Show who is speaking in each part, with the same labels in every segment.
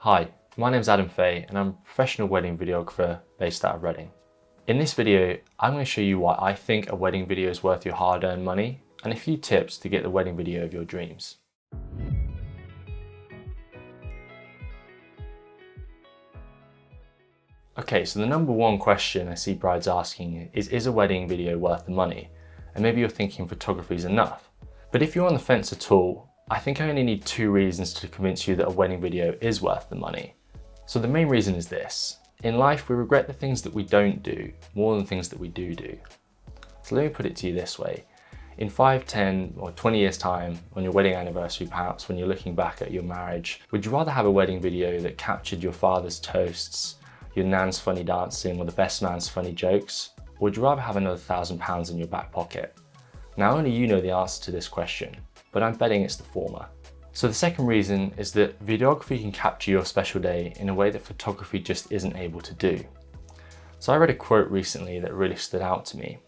Speaker 1: Hi, my name's Adam Fay and I'm a professional wedding videographer based out of Reading. In this video, I'm going to show you why I think a wedding video is worth your hard-earned money and a few tips to get the wedding video of your dreams. Okay, so the number one question I see brides asking is a wedding video worth the money? And maybe you're thinking photography is enough. But if you're on the fence at all, I think I only need two reasons to convince you that a wedding video is worth the money. So the main reason is this. In life, we regret the things that we don't do more than things that we do. So let me put it to you this way. In 5, 10 or 20 years time, on your wedding anniversary perhaps, when you're looking back at your marriage, would you rather have a wedding video that captured your father's toasts, your nan's funny dancing, or the best man's funny jokes? Or would you rather have another £1,000 in your back pocket? Now only you know the answer to this question, but I'm betting it's the former. So the second reason is that videography can capture your special day in a way that photography just isn't able to do. So I read a quote recently that really stood out to me,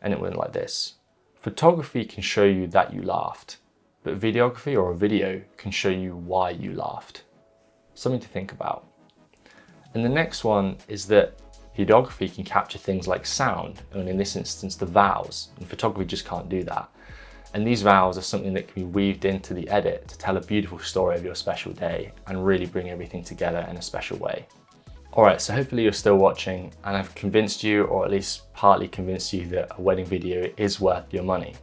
Speaker 1: and it went like this. Photography can show you that you laughed, but videography or a video can show you why you laughed. Something to think about. And the next one is that videography can capture things like sound, and in this instance the vowels, and photography just can't do that. And these vowels are something that can be weaved into the edit to tell a beautiful story of your special day and really bring everything together in a special way. Alright, so hopefully you're still watching and I've convinced you, or at least partly convinced you, that a wedding video is worth your money.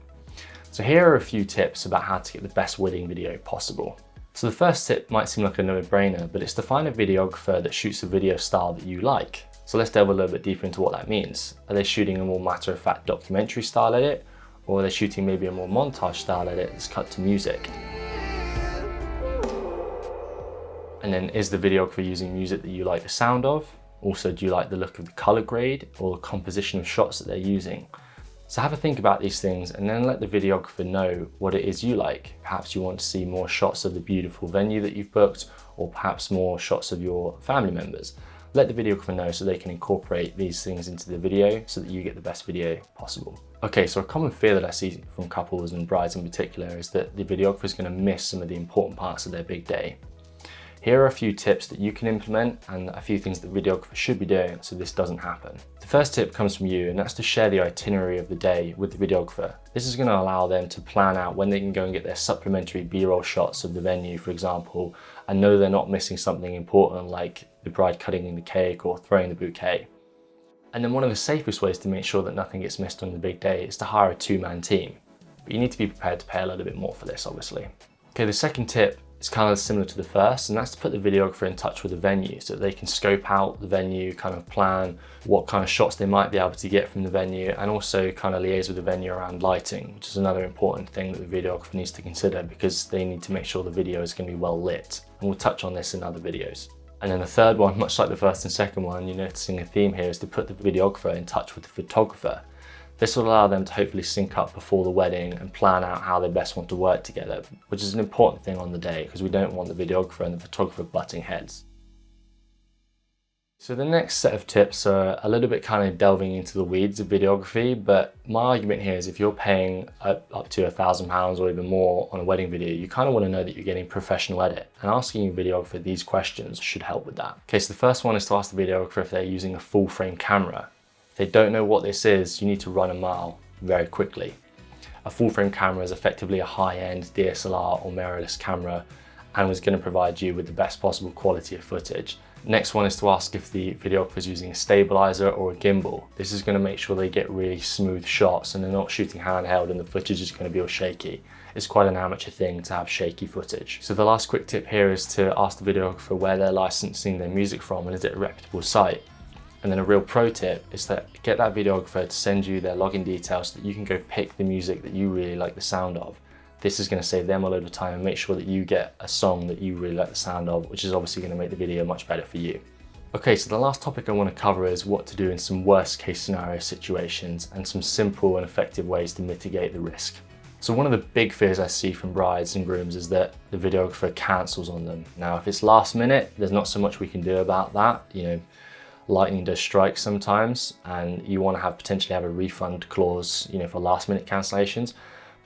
Speaker 1: So here are a few tips about how to get the best wedding video possible. So the first tip might seem like a no-brainer, but it's to find a videographer that shoots a video style that you like. So let's delve a little bit deeper into what that means. Are they shooting a more matter-of-fact documentary style edit? Or are they shooting maybe a more montage style edit that's cut to music? And then is the videographer using music that you like the sound of? Also, do you like the look of the color grade or the composition of shots that they're using? So have a think about these things and then let the videographer know what it is you like. Perhaps you want to see more shots of the beautiful venue that you've booked, or perhaps more shots of your family members. Let the videographer know so they can incorporate these things into the video so that you get the best video possible. Okay, so a common fear that I see from couples and brides in particular is that the videographer is going to miss some of the important parts of their big day. Here are a few tips that you can implement and a few things that videographers should be doing so this doesn't happen. The first tip comes from you, and that's to share the itinerary of the day with the videographer. This is going to allow them to plan out when they can go and get their supplementary B-roll shots of the venue, for example, and know they're not missing something important like the bride cutting the cake or throwing the bouquet. And then one of the safest ways to make sure that nothing gets missed on the big day is to hire a two-man team. But you need to be prepared to pay a little bit more for this, obviously. Okay, the second tip is kind of similar to the first, and that's to put the videographer in touch with the venue so that they can scope out the venue, kind of plan what kind of shots they might be able to get from the venue, and also kind of liaise with the venue around lighting, which is another important thing that the videographer needs to consider because they need to make sure the video is going to be well lit. And we'll touch on this in other videos. And then the third one, much like the first and second one, you're noticing a theme here, is to put the videographer in touch with the photographer. This will allow them to hopefully sync up before the wedding and plan out how they best want to work together, which is an important thing on the day because we don't want the videographer and the photographer butting heads. So the next set of tips are a little bit kind of delving into the weeds of videography, but my argument here is if you're paying up to £1,000 or even more on a wedding video, you kind of want to know that you're getting professional edit, and asking your videographer these questions should help with that. Okay, so the first one is to ask the videographer if they're using a full frame camera. If they don't know what this is, you need to run a mile very quickly. A full frame camera is effectively a high-end DSLR or mirrorless camera and is going to provide you with the best possible quality of footage. Next one is to ask if the videographer is using a stabilizer or a gimbal. This is going to make sure they get really smooth shots and they're not shooting handheld and the footage is going to be all shaky. It's quite an amateur thing to have shaky footage. So the last quick tip here is to ask the videographer where they're licensing their music from and is it a reputable site. And then a real pro tip is to get that videographer to send you their login details so that you can go pick the music that you really like the sound of. This is going to save them a load of time and make sure that you get a song that you really like the sound of, which is obviously going to make the video much better for you. Okay, so the last topic I want to cover is what to do in some worst case scenario situations and some simple and effective ways to mitigate the risk. So one of the big fears I see from brides and grooms is that the videographer cancels on them. Now, if it's last minute, there's not so much we can do about that. You know, lightning does strike sometimes and you want to potentially have a refund clause, you know, for last minute cancellations.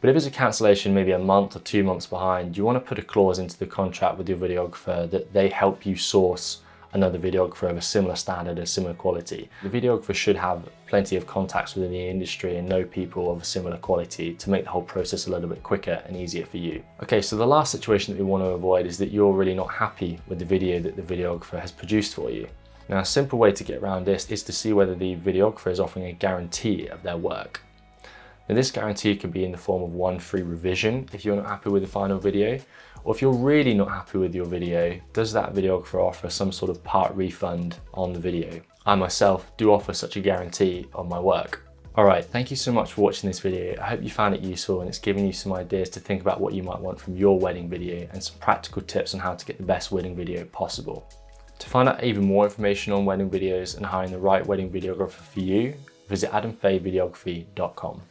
Speaker 1: But if it's a cancellation maybe a month or 2 months behind, you want to put a clause into the contract with your videographer that they help you source another videographer of a similar standard, a similar quality. The videographer should have plenty of contacts within the industry and know people of a similar quality to make the whole process a little bit quicker and easier for you. Okay, so the last situation that we want to avoid is that you're really not happy with the video that the videographer has produced for you. Now, a simple way to get around this is to see whether the videographer is offering a guarantee of their work. Now, this guarantee could be in the form of one free revision if you're not happy with the final video, or if you're really not happy with your video, does that videographer offer some sort of part refund on the video? I myself do offer such a guarantee on my work. Alright, thank you so much for watching this video. I hope you found it useful and it's given you some ideas to think about what you might want from your wedding video and some practical tips on how to get the best wedding video possible. To find out even more information on wedding videos and hiring the right wedding videographer for you, visit adamfayvideography.com.